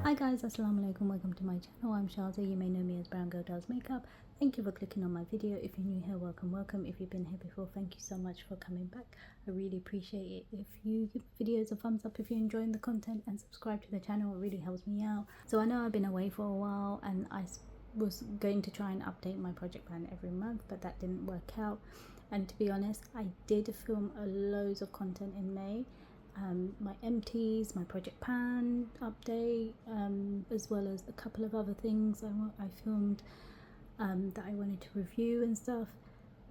Hi guys, assalamu alaikum, welcome to my channel. I'm Shaza, you may know me as Brown Girl Does Makeup. Thank you for clicking on my video. If you're new here, welcome. If you've been here before, thank you so much for coming back. I really appreciate it if you give videos a thumbs up if you're enjoying the content, and subscribe to the channel. It really helps me out. So I know I've been away for a while, and I was going to try and update my project plan every month, but that didn't work out. And to be honest, I did film loads of content in May. My empties, my project pan update, as well as a couple of other things I filmed that I wanted to review and stuff.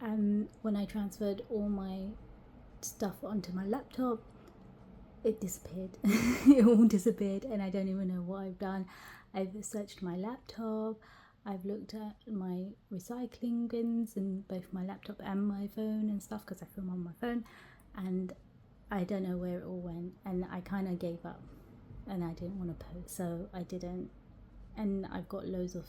And when I transferred all my stuff onto my laptop, it disappeared. It all disappeared, and I don't even know what I've done. I've searched my laptop, I've looked at my recycling bins in both my laptop and my phone and stuff, because I film on my phone, and I don't know where it all went, and I kind of gave up, and I didn't want to post, so I didn't. And I've got loads of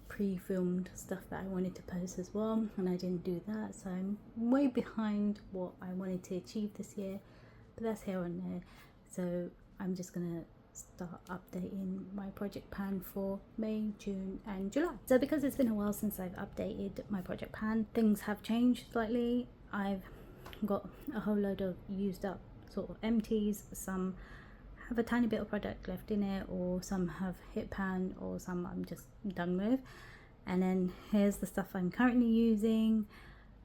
pre-filmed stuff that I wanted to post as well, and I didn't do that, so I'm way behind what I wanted to achieve this year, but that's here and there. So I'm just gonna start updating my project pan for May, June and July. So because it's been a while since I've updated my project pan, things have changed slightly. I've got a whole load of used up sort of empties. Some have a tiny bit of product left in it, or some have hit pan, or some I'm just done with. And then here's the stuff I'm currently using,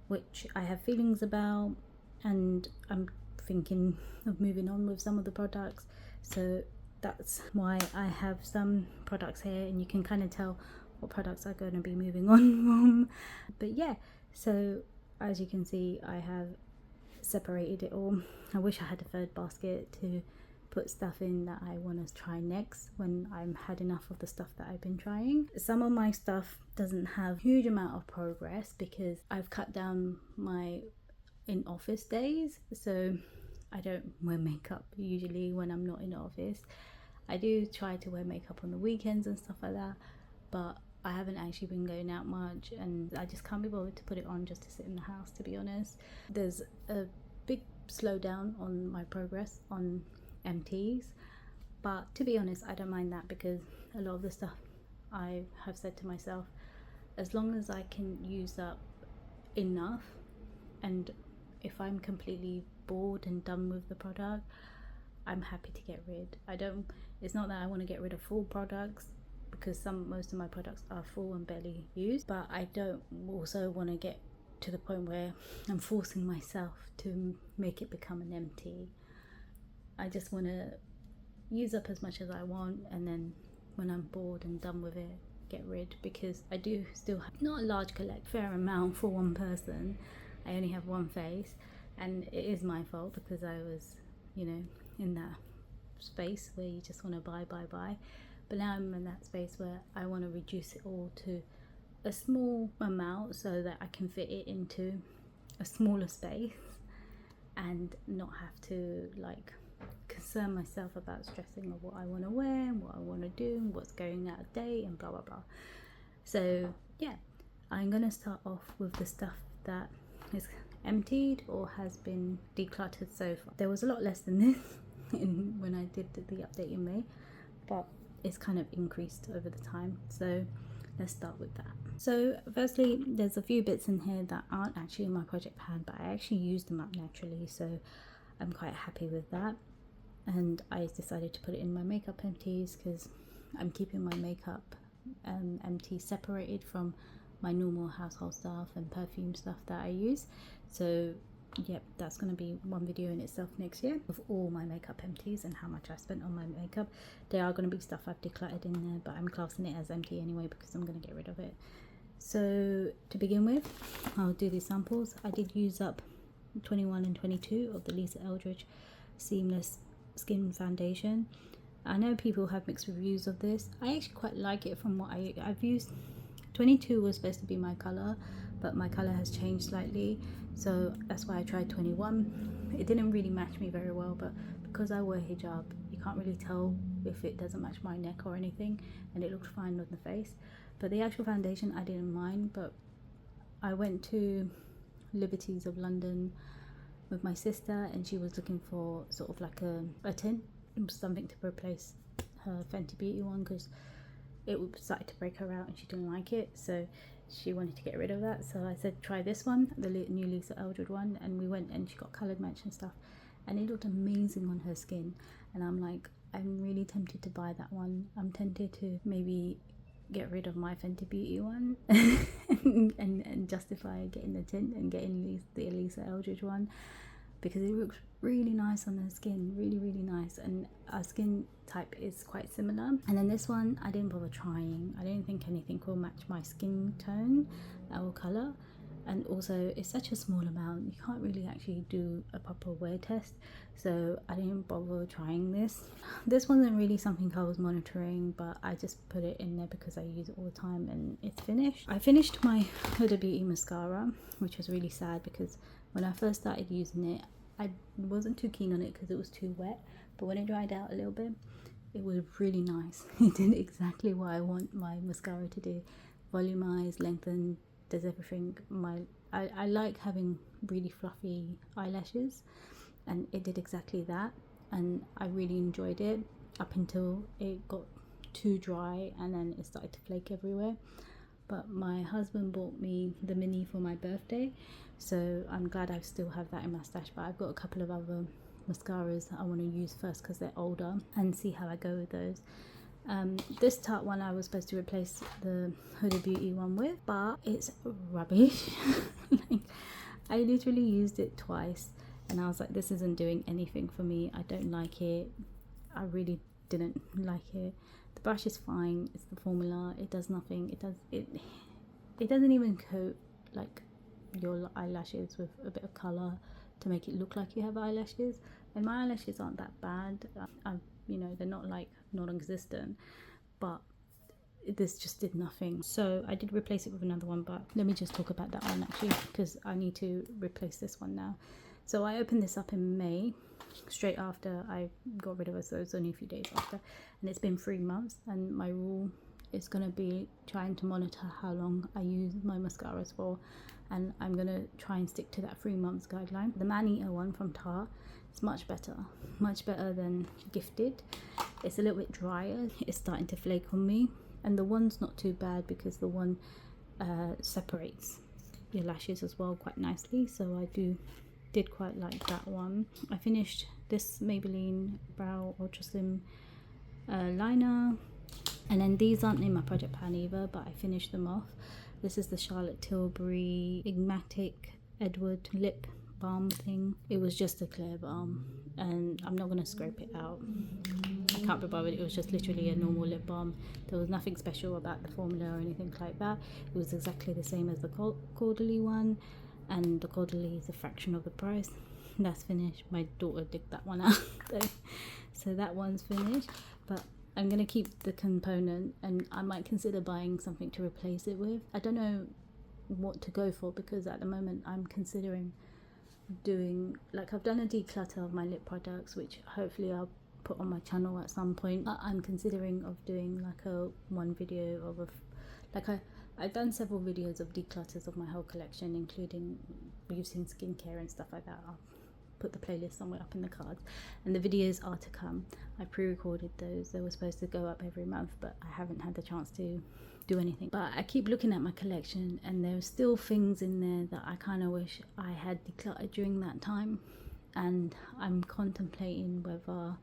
which I have feelings about, and I'm thinking of moving on with some of the products. So that's why I have some products here, and you can kind of tell what products are going to be moving on from. But yeah, so as you can see, I have separated it all. I wish I had a third basket to put stuff in that I want to try next when I've had enough of the stuff that I've been trying. Some of my stuff doesn't have huge amount of progress because I've cut down my in-office days, so I don't wear makeup usually when I'm not in the office. I do try to wear makeup on the weekends and stuff like that, but I haven't actually been going out much, and I just can't be bothered to put it on just to sit in the house, to be honest. There's a big slowdown on my progress on MTs, but to be honest, I don't mind that, because a lot of the stuff I have said to myself, as long as I can use up enough, and if I'm completely bored and done with the product, I'm happy to get rid. It's not that I want to get rid of full products, because most of my products are full and barely used, but I don't also want to get to the point where I'm forcing myself to make it become an empty. I just want to use up as much as I want, and then when I'm bored and done with it, get rid, because I do still have not a large fair amount for one person. I only have one face, and it is my fault, because I was, in that space where you just want to buy. But now I'm in that space where I want to reduce it all to a small amount, so that I can fit it into a smaller space and not have to concern myself about stressing of what I want to wear and what I want to do and what's going out of date and blah blah blah. So yeah, I'm gonna start off with the stuff that is emptied or has been decluttered so far. There was a lot less than this when I did the update in May, but it's kind of increased over the time, so let's start with that. So firstly, there's a few bits in here that aren't actually in my project pan, but I actually used them up naturally, so I'm quite happy with that. And I decided to put it in my makeup empties, because I'm keeping my makeup empties separated from my normal household stuff and perfume stuff that I use. So yep, that's going to be one video in itself next year of all my makeup empties and how much I spent on my makeup. There are going to be stuff I've decluttered in there, but I'm classing it as empty anyway, because I'm going to get rid of it. So to begin with, I'll do these samples. I did use up 21 and 22 of the Lisa Eldridge Seamless Skin Foundation. I know people have mixed reviews of this. I actually quite like it from what I've used. 22 was supposed to be my color, but my color has changed slightly, so that's why I tried 21. It didn't really match me very well, but because I wear hijab, you can't really tell if it doesn't match my neck or anything, and it looked fine on the face. But the actual foundation I didn't mind, but I went to Liberties of London with my sister, and she was looking for sort of like a tint, something to replace her Fenty Beauty one because it started to break her out and she didn't like it, so she wanted to get rid of that. So I said try this one, the new Lisa Eldred one, and we went and she got coloured match and stuff, and it looked amazing on her skin. And I'm like, I'm really tempted to buy that one. I'm tempted to maybe get rid of my Fenty Beauty one and justify getting the tint and getting the Lisa Eldridge one, because it looks really nice on her skin, really nice, and our skin type is quite similar. And then this one I didn't bother trying. I didn't think anything will match my skin tone or colour, and also it's such a small amount, you can't really actually do a proper wear test, so I didn't bother trying this. This wasn't really something I was monitoring, but I just put it in there because I use it all the time, and it's finished. I finished my Huda Beauty mascara, which was really sad because when I first started using it I wasn't too keen on it because it was too wet, but when it dried out a little bit it was really nice. It did exactly what I want my mascara to do: volumize, lengthen, does everything. I like having really fluffy eyelashes, and it did exactly that, and I really enjoyed it up until it got too dry and then it started to flake everywhere. But my husband bought me the mini for my birthday, so I'm glad I still have that in my stash. But I've got a couple of other mascaras I want to use first because they're older, and see how I go with those. This Tarte one I was supposed to replace the Huda Beauty one with, but it's rubbish. Like, I literally used it twice and I was like, this isn't doing anything for me. I don't like it. I really didn't like it. The brush is fine, it's the formula, it does nothing. It doesn't even coat like your eyelashes with a bit of colour to make it look like you have eyelashes, and my eyelashes aren't that bad. You know, they're not like non-existent, but this just did nothing. So I did replace it with another one, but let me just talk about that one actually, because I need to replace this one now. So I opened this up in May, straight after I got rid of it, so it's only a few days after, and it's been 3 months, and my rule is going to be trying to monitor how long I use my mascaras for, and I'm going to try and stick to that 3 months guideline. The Man-Eater one from Tarte is much better than Gifted. It's a little bit drier, it's starting to flake on me, and the one's not too bad because the one separates your lashes as well quite nicely, so I did quite like that one. I finished this Maybelline Brow Ultra Slim liner, and then these aren't in my project pan either, but I finished them off. This is the Charlotte Tilbury Enigmatic Edward lip balm thing. It was just a clear balm, and I'm not going to scrape it out. I can't be bothered. It was just literally a normal lip balm. There was nothing special about the formula or anything like that. It was exactly the same as the Caudalie one, and the Caudalie is a fraction of the price. That's finished. My daughter digged that one out though, so that one's finished. But I'm gonna keep the component, and I might consider buying something to replace it with. I don't know what to go for, because at the moment I'm considering doing, like, I've done a declutter of my lip products, which hopefully I'll put on my channel at some point. I'm considering of doing like one video of I've done several videos of declutters of my whole collection, including using skincare and stuff like that. I'll put the playlist somewhere up in the cards, and the videos are to come. I pre-recorded those. They were supposed to go up every month, but I haven't had the chance to do anything. But I keep looking at my collection, and there's still things in there that I kind of wish I had decluttered during that time, and I'm contemplating whether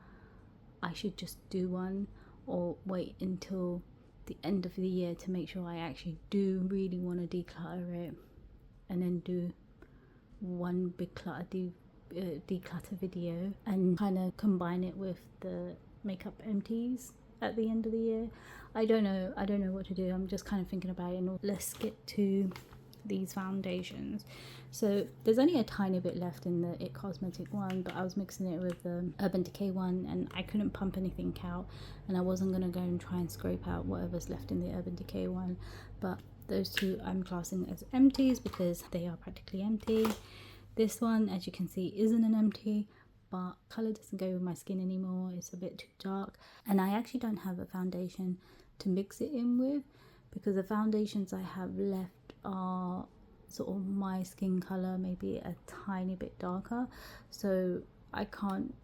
I should just do one or wait until the end of the year to make sure I actually do really want to declutter it, and then do one big declutter video and kind of combine it with the makeup empties at the end of the year. I don't know what to do. I'm just kind of thinking about it. And let's get to these foundations. So there's only a tiny bit left in the It Cosmetic one, but I was mixing it with the Urban Decay one, and I couldn't pump anything out, and I wasn't going to go and try and scrape out whatever's left in the Urban Decay one. But those two I'm classing as empties because they are practically empty. This one, as you can see, isn't an empty, but colour doesn't go with my skin anymore. It's a bit too dark, and I actually don't have a foundation to mix it in with, because the foundations I have left are sort of my skin colour, maybe a tiny bit darker, so I can't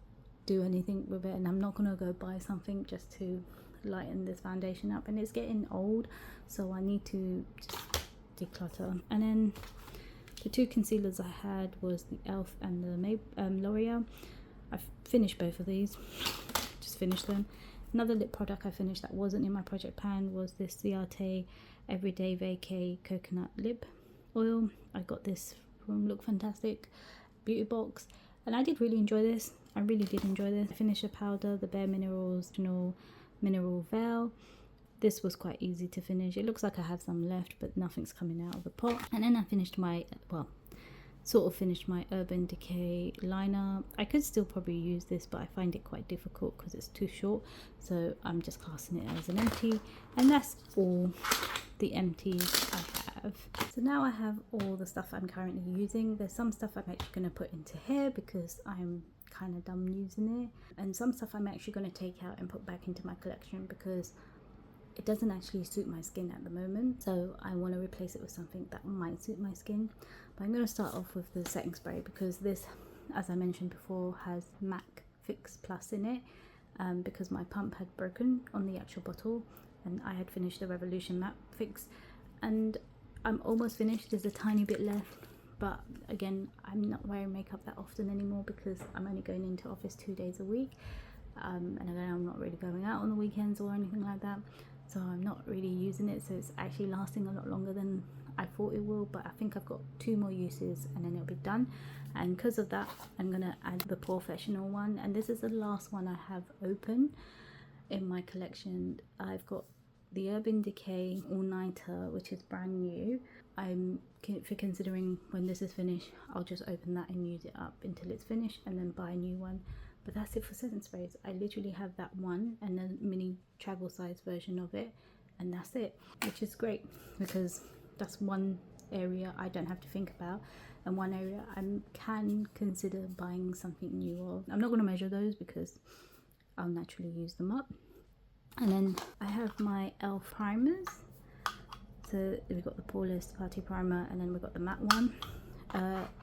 do anything with it, and I'm not gonna go buy something just to lighten this foundation up, and it's getting old, so I need to just declutter. And then the two concealers I had was the Elf and the L'Oreal. I've finished both of these, just finished them. Another lip product I finished that wasn't in my project pan was this Ciate Everyday Vacay Coconut Lip Oil. I got this from Look Fantastic Beauty Box, and I did really enjoy this. I really did enjoy this. I finished the powder, the Bare Minerals Mineral Veil. This was quite easy to finish. It looks like I have some left, but nothing's coming out of the pot. And then I finished my, well, sort of finished my Urban Decay liner. I could still probably use this, but I find it quite difficult because it's too short, so I'm just classing it as an empty. And that's all the empties I have. So now I have all the stuff I'm currently using. There's some stuff I'm actually going to put into here because I'm kind of done using it, and some stuff I'm actually going to take out and put back into my collection because it doesn't actually suit my skin at the moment, so I want to replace it with something that might suit my skin. But I'm going to start off with the setting spray because this, as I mentioned before, has MAC Fix Plus in it, because my pump had broken on the actual bottle and I had finished the Revolution MAC Fix, and I'm almost finished. There's a tiny bit left, but again, I'm not wearing makeup that often anymore because I'm only going into office 2 days a week, and again, I'm not really going out on the weekends or anything like that, so I'm not really using it. So it's actually lasting a lot longer than I thought it will, but I think I've got 2 more uses and then it'll be done. And because of that, I'm gonna add the Professional one, and this is the last one I have open in my collection. I've got the Urban Decay All Nighter, which is brand new. I'm considering when this is finished, I'll just open that and use it up until it's finished and then buy a new one. But that's it for setting sprays. I literally have that one and a mini travel size version of it, and that's it, which is great because that's one area I don't have to think about, and one area I can consider buying something new of. I'm not going to measure those because I'll naturally use them up. And then I have my e.l.f. primers. So we've got the Poreless Party Primer, and then we've got the matte one.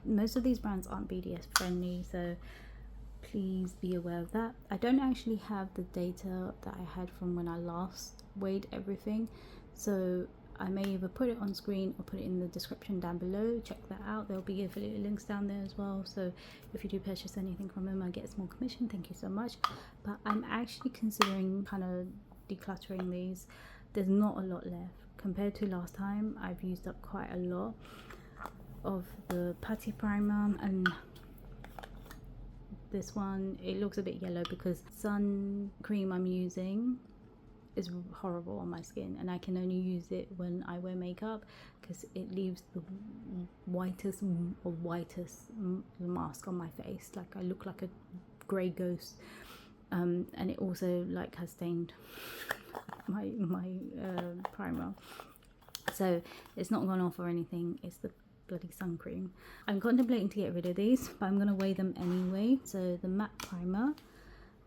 Most of these brands aren't BDS friendly, so please be aware of that. I don't actually have the data that I had from when I last weighed everything, so I may either put it on screen or put it in the description down below. Check that out. There'll be affiliate links down there as well, so if you do purchase anything from them, I get a small commission. Thank you so much. But I'm actually considering kind of decluttering these. There's not a lot left compared to last time. I've used up quite a lot of the Putty Primer, and this one, it looks a bit yellow because sun cream I'm using is horrible on my skin, and I can only use it when I wear makeup because it leaves the whitest mask on my face. Like I look like a grey ghost, and it also like has stained my primer, so it's not gone off or anything. It's the bloody sun cream. I'm contemplating to get rid of these, but I'm gonna weigh them anyway. So the matte primer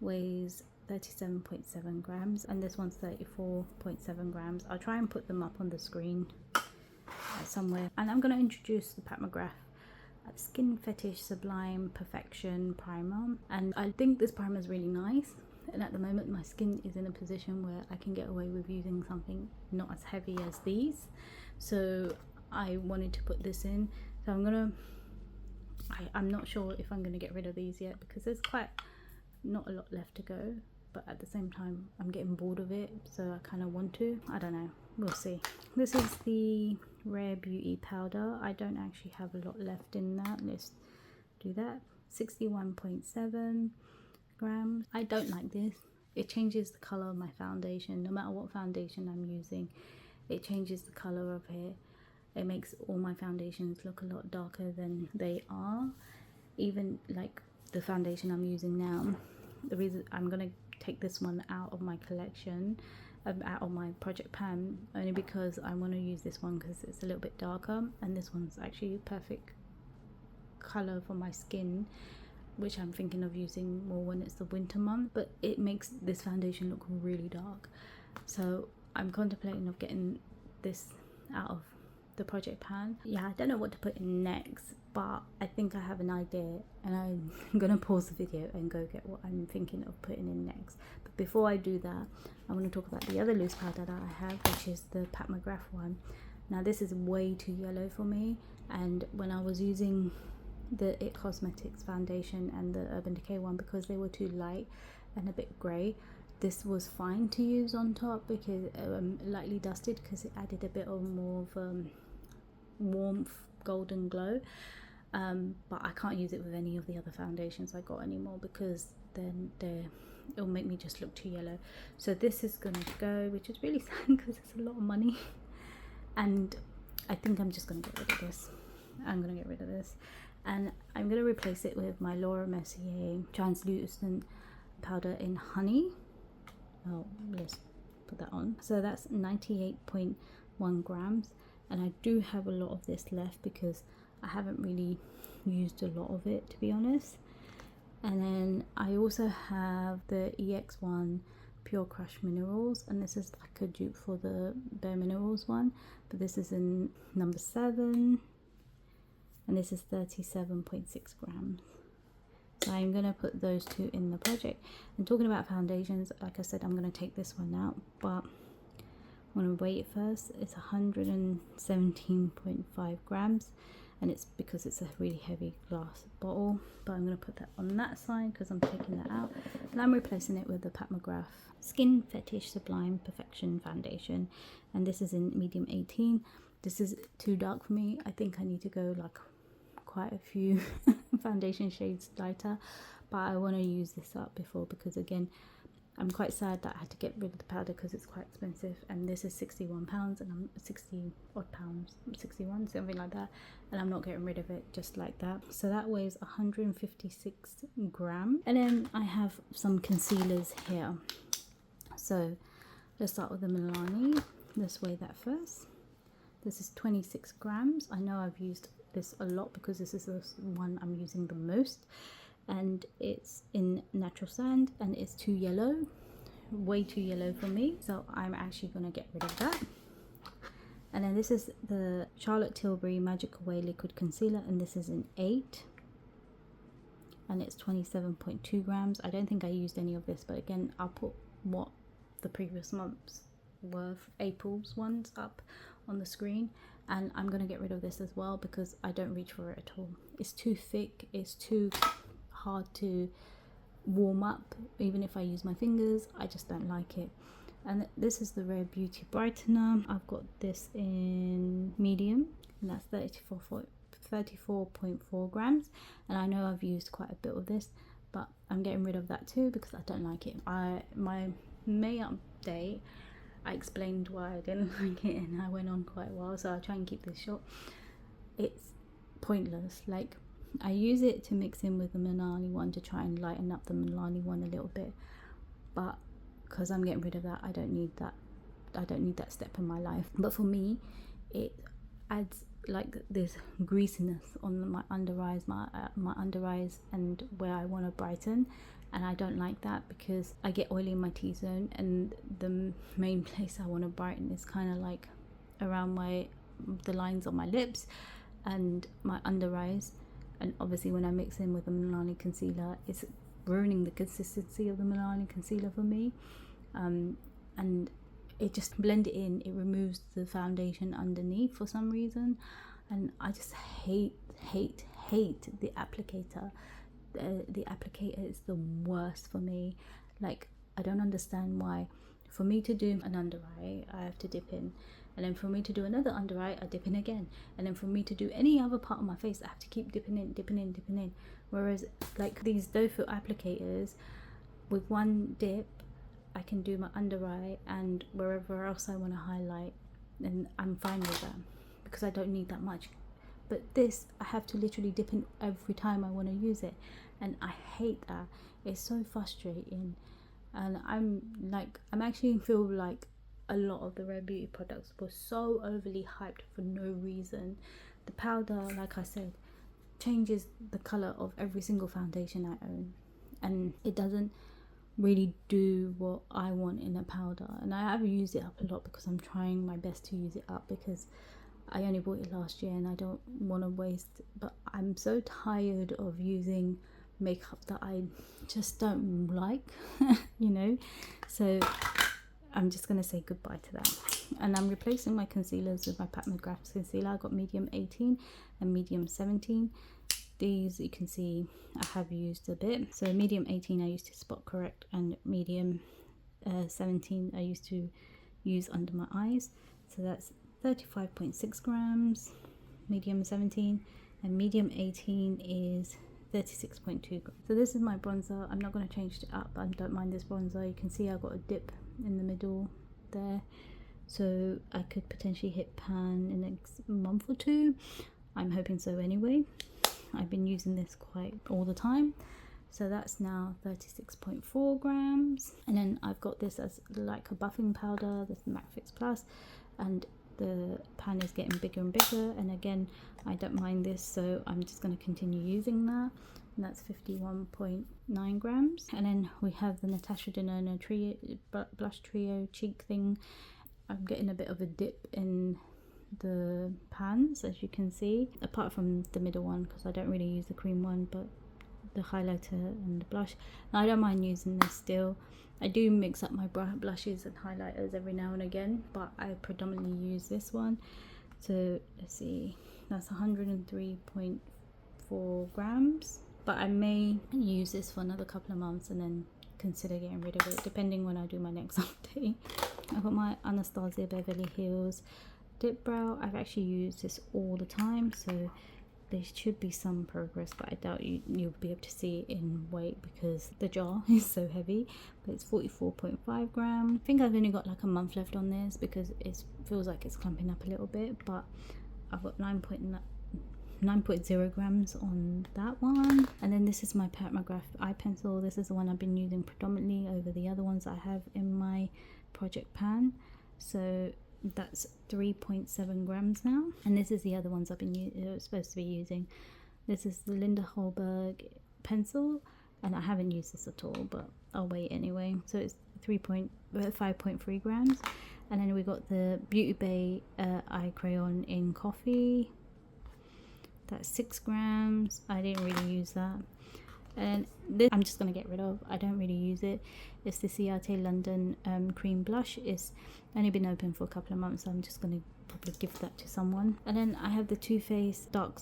weighs 37.7 grams and this one's 34.7 grams. I'll try and put them up on the screen somewhere. And I'm going to introduce the Pat McGrath Skin Fetish Sublime Perfection Primer, and I think this primer is really nice, and at the moment my skin is in a position where I can get away with using something not as heavy as these, so I wanted to put this in. So I'm not sure if I'm going to get rid of these yet because there's quite not a lot left to go, but at the same time I'm getting bored of it, so I kind of want to. I don't know, we'll see. This is the Rare Beauty powder. I don't actually have a lot left in that. Let's do that. 61.7 grams. I don't like this. It changes the color of my foundation. No matter what foundation I'm using, it changes the color of it. It makes all my foundations look a lot darker than they are. Even like the foundation I'm using now, the reason I'm gonna take this one out of my collection, out of my project pan, only because I want to use this one because it's a little bit darker, and this one's actually perfect color for my skin, which I'm thinking of using more when it's the winter month, but it makes this foundation look really dark. So I'm contemplating of getting this out of the project pan. Yeah, I don't know what to put in next, but I think I have an idea, and I'm gonna pause the video and go get what I'm thinking of putting in next. But before I do that, I want to talk about the other loose powder that I have, which is the Pat McGrath one. Now this is way too yellow for me, and when I was using the It Cosmetics foundation and the Urban Decay one, because they were too light and a bit grey, this was fine to use on top because lightly dusted, because it added a bit of more of warmth, golden glow, but I can't use it with any of the other foundations I got anymore, because then it'll make me just look too yellow. So this is gonna go, which is really sad because it's a lot of money, and I think I'm just gonna get rid of this. I'm gonna get rid of this, and I'm gonna replace it with my Laura Mercier translucent powder in honey. Oh, let's put that on. So that's 98.1 grams, and I do have a lot of this left because I haven't really used a lot of it, to be honest. And then I also have the EX1 Pure Crush Minerals, and this is like a dupe for the Bare Minerals one, but this is in number 7, and this is 37.6 grams. So I'm going to put those two in the project. And talking about foundations, like I said, I'm going to take this one out, but I want to weigh it first. It's 117.5 grams, and it's because it's a really heavy glass bottle, but I'm going to put that on that side because I'm taking that out, and I'm replacing it with the Pat McGrath Skin Fetish Sublime Perfection foundation, and this is in medium 18. This is too dark for me. I think I need to go like quite a few foundation shades lighter, but I want to use this up before, because again, I'm quite sad that I had to get rid of the powder because it's quite expensive, and this is £61 and I'm 60 odd pounds, 61, something like that, and I'm not getting rid of it just like that. So that weighs 156 grams. And then I have some concealers here. So let's start with the Milani. Let's weigh that first. This is 26 grams. I know I've used this a lot because this is the one I'm using the most, and it's in natural sand, and it's too yellow, way too yellow for me, so I'm actually going to get rid of that. And then this is the Charlotte Tilbury Magic Away Liquid Concealer, and this is in 8, and it's 27.2 grams. I don't think I used any of this, but again, I'll put what the previous month's worth, April's ones, up on the screen. And I'm going to get rid of this as well because I don't reach for it at all. It's too thick, it's too hard to warm up. Even if I use my fingers, I just don't like it. And this is the Rare Beauty Brightener. I've got this in medium, and that's 34.4 grams. And I know I've used quite a bit of this, but I'm getting rid of that too because I don't like it. My May update, I explained why I didn't like it, and I went on quite well, so I'll try and keep this short. It's pointless. Like, I use it to mix in with the Milani one to try and lighten up the Milani one a little bit, but because I'm getting rid of that, I don't need that step in my life. But for me, it adds like this greasiness on my under eyes, my under eyes, and where I want to brighten. And I don't like that because I get oily in my T-zone, and the main place I want to brighten is kind of like around the lines on my lips and my under eyes. And obviously when I mix in with the Milani concealer, it's ruining the consistency of the Milani concealer for me. And it just blend it in, it removes the foundation underneath for some reason, and I just hate the applicator. The applicator is the worst for me. Like, I don't understand why. For me to do an under eye, I have to dip in, and then for me to do another under eye, I dip in again, and then for me to do any other part of my face, I have to keep dipping in. Whereas like these doe foot applicators, with one dip I can do my under eye and wherever else I want to highlight, and I'm fine with that because I don't need that much. But this, I have to literally dip in every time I want to use it, and I hate that. It's so frustrating. And I'm actually feel like a lot of the Rare Beauty products were so overly hyped for no reason. The powder, like I said, changes the color of every single foundation I own, and it doesn't really do what I want in a powder. And I have used it up a lot because I'm trying my best to use it up, because I only bought it last year and I don't want to waste, but I'm so tired of using makeup that I just don't like, you know, so I'm just going to say goodbye to that. And I'm replacing my concealers with my Pat McGrath's concealer. I got medium 18 and medium 17. These you can see I have used a bit. So medium 18 I used to spot correct, and medium 17 I used to use under my eyes. So that's 35.6 grams, medium 17, and medium 18 is 36.2 grams. So this is my bronzer. I'm not going to change it up. I don't mind this bronzer. You can see I got a dip in the middle there, so I could potentially hit pan in the next month or two. I'm hoping so anyway. I've been using this quite all the time. So that's now 36.4 grams. And then I've got this as like a buffing powder, this MAC Fix Plus, and the pan is getting bigger and bigger. And again, I don't mind this, so I'm just going to continue using that. And that's 51.9 grams. And then we have the Natasha Denona Trio Blush Trio cheek thing. I'm getting a bit of a dip in the pans, as you can see, apart from the middle one because I don't really use the cream one, but the highlighter and the blush. Now, I don't mind using this still. I do mix up my blushes and highlighters every now and again, but I predominantly use this one. So let's see, that's 103.4 grams, but I may use this for another couple of months and then consider getting rid of it depending when I do my next update. I've got my Anastasia Beverly Hills dip brow. I've actually used this all the time, so there should be some progress, but I doubt you'll be able to see it in weight because the jar is so heavy. But it's 44.5 grams. I think I've only got like a month left on this because it feels like it's clumping up a little bit, but I've got 9.0 grams on that one. And then this is my Pat McGrath eye pencil. This is the one I've been using predominantly over the other ones I have in my project pan. So that's 3.7 grams now. And this is the other ones I've been supposed to be using. This is the Linda Holberg pencil, and I haven't used this at all, but I'll wait anyway. So it's 5.3 grams. And then we got the Beauty Bay eye crayon in coffee. That's 6 grams. I didn't really use that. And this I'm just going to get rid of. I don't really use it. It's the Ciate London cream blush. It's only been open for a couple of months, so I'm just going to probably give that to someone. And then I have the Too Faced dark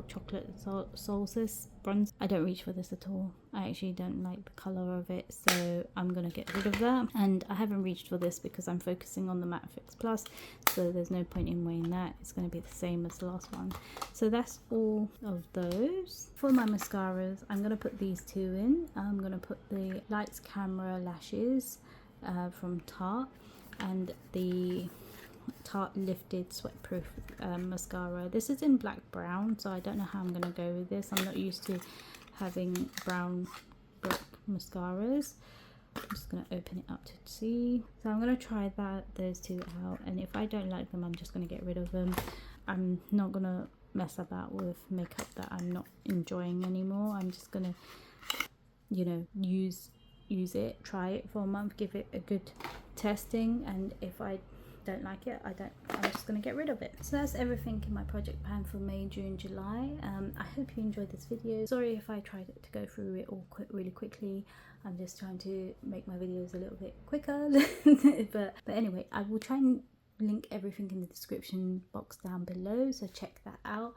chocolate solstice bronze. I don't reach for this at all. I actually don't like the color of it, so I'm going to get rid of that. And I haven't reached for this because I'm focusing on the Matte Fix Plus, so there's no point in weighing that. It's going to be the same as the last one. So that's all of those. For my mascaras, I'm going to put these two in. I'm going to put the Lights Camera Lashes from Tarte and the Tarte Lifted Sweatproof mascara. This is in black brown, so I don't know how I'm going to go with this. I'm not used to having brown black mascaras. I'm just going to open it up to see. So I'm going to try those two out, and if I don't like them, I'm just going to get rid of them. I'm not going to mess about with makeup that I'm not enjoying anymore. I'm just going to, you know, use it, try it for a month, give it a good testing, and if I don't like it, I'm just going to get rid of it. So that's everything in my project pan for May, June, July. I hope you enjoyed this video. Sorry if I tried to go through it all really quickly. I'm just trying to make my videos a little bit quicker. but anyway, I will try and link everything in the description box down below, so check that out.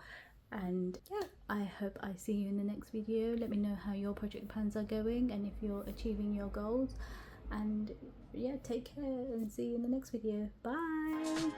And yeah, I hope I see you in the next video. Let me know how your project pans are going and if you're achieving your goals. And yeah, take care and see you in the next video. Bye.